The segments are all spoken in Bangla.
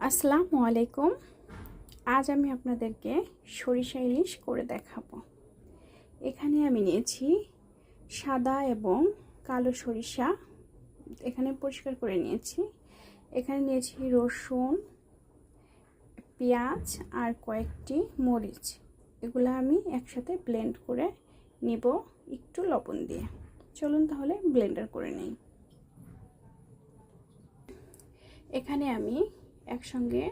আসসালামু আলাইকুম। আজ আমি আপনাদেরকে সরিষা ইলিশ করে দেখাবো। এখানে আমি নিয়েছি সাদা এবং কালো সরিষা, এখানে পরিষ্কার করে নিয়েছি। এখানে নিয়েছি রসুন, পেঁয়াজ আর কয়েকটি মরিচ। এগুলো আমি একসাথে ব্লেন্ড করে নেব একটু লবণ দিয়ে। চলুন তাহলে ব্লেন্ডার করে নিই। এখানে আমি একসঙ্গে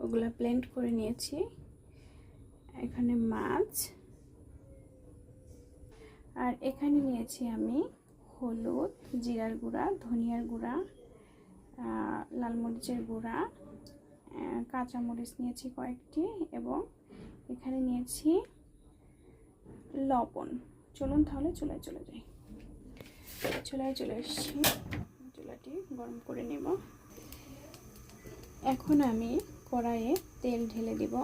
ওগুলা ব্লেন্ড করে নিয়েছি। এখানে মাছ, আর এখানে নিয়েছি আমি হলুদ, জিরার গুঁড়া, ধনিয়ার গুঁড়া, লাল মরিচের গুঁড়া, কাঁচা মরিচ নিয়েছি কয়েকটি, এবং এখানে নিয়েছি লবণ। চলুন তাহলে চুলায় চলে যাই। চুলায় চলে এসেছি, চুলাটি গরম করে নেব। এখন আমি কড়াইয়ে তেল ঢেলে দিব।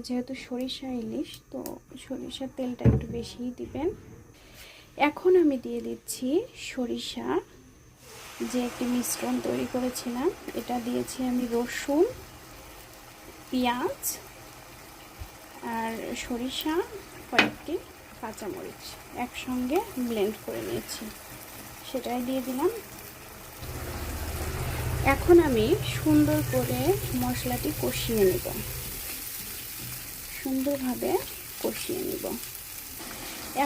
যেহেতু সরিষা ইলিশ, তো সরিষার তেলটা একটু বেশিই দিবেন। এখন আমি দিয়ে দিচ্ছি সরিষা যে একটি মিশ্রণ তৈরি করেছিলাম, এটা দিয়েছি আমি রসুন, পেঁয়াজ আর সরিষা, কয়েকটি কাঁচামরিচ একসঙ্গে ব্লেন্ড করে নিয়েছি, সেটাই দিয়ে দিলাম। এখন আমি সুন্দর করে মশলাটি কষিয়ে নেব, সুন্দরভাবে কষিয়ে নিব।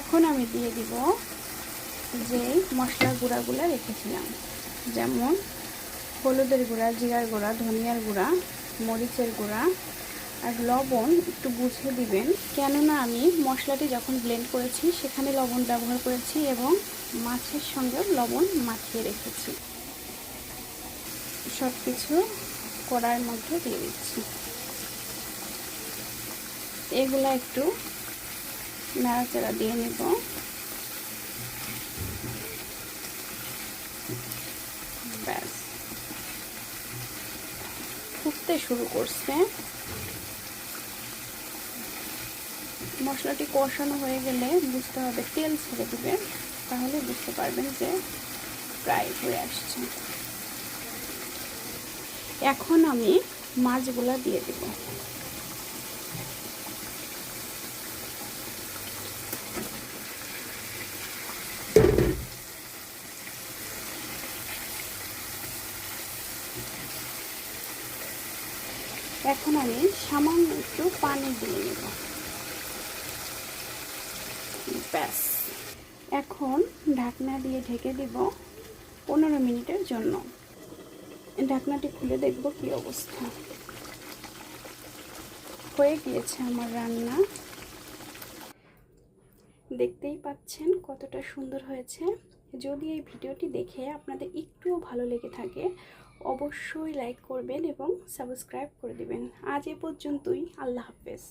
এখন আমি দিয়ে দিব যে মশলা গুঁড়াগুলো রেখেছিলাম, যেমন হলুদের গুঁড়া, জিরার গুঁড়া, ধনিয়ার গুঁড়া, মরিচের গুঁড়া আর লবণ একটু বুঝে দিবেন, কেননা আমি মশলাটি যখন ব্লেন্ড করেছি সেখানে লবণ ব্যবহার করেছি এবং মাছের সঙ্গে লবণ মাখিয়ে রেখেছি। সব কিছু কড়াইয়ের মধ্যে দিয়ে দিচ্ছি। এগুলা একটু নাড়াচাড়া দিয়ে নেব। ব্যাস, ফুটতে শুরু করছে। মশলাটি কষানো হয়ে গেলে বুঝতে হবে, তেল ছেড়ে দিবেন, তাহলে বুঝতে পারবেন যে প্রায় হয়ে আসছে। এখন আমি মাছগুলা দিয়ে দেব। এখন আমি সামান্য একটু পানি দিয়ে নেব। ব্যাস, এখন ঢাকনা দিয়ে ঢেকে দিব 15 মিনিটের জন্য। ঢাকনাটি খুলে দেখব কি অবস্থা। হয়ে গিয়েছে আমার রান্না, দেখতেই পাচ্ছেন কতটা সুন্দর হয়েছে। যদি এই ভিডিওটি দেখে আপনাদের একটুও ভালো লেগে থাকে, অবশ্যই লাইক করবেন এবং সাবস্ক্রাইব করে দিবেন। আজ এ পর্যন্তই। আল্লাহ হাফেজ।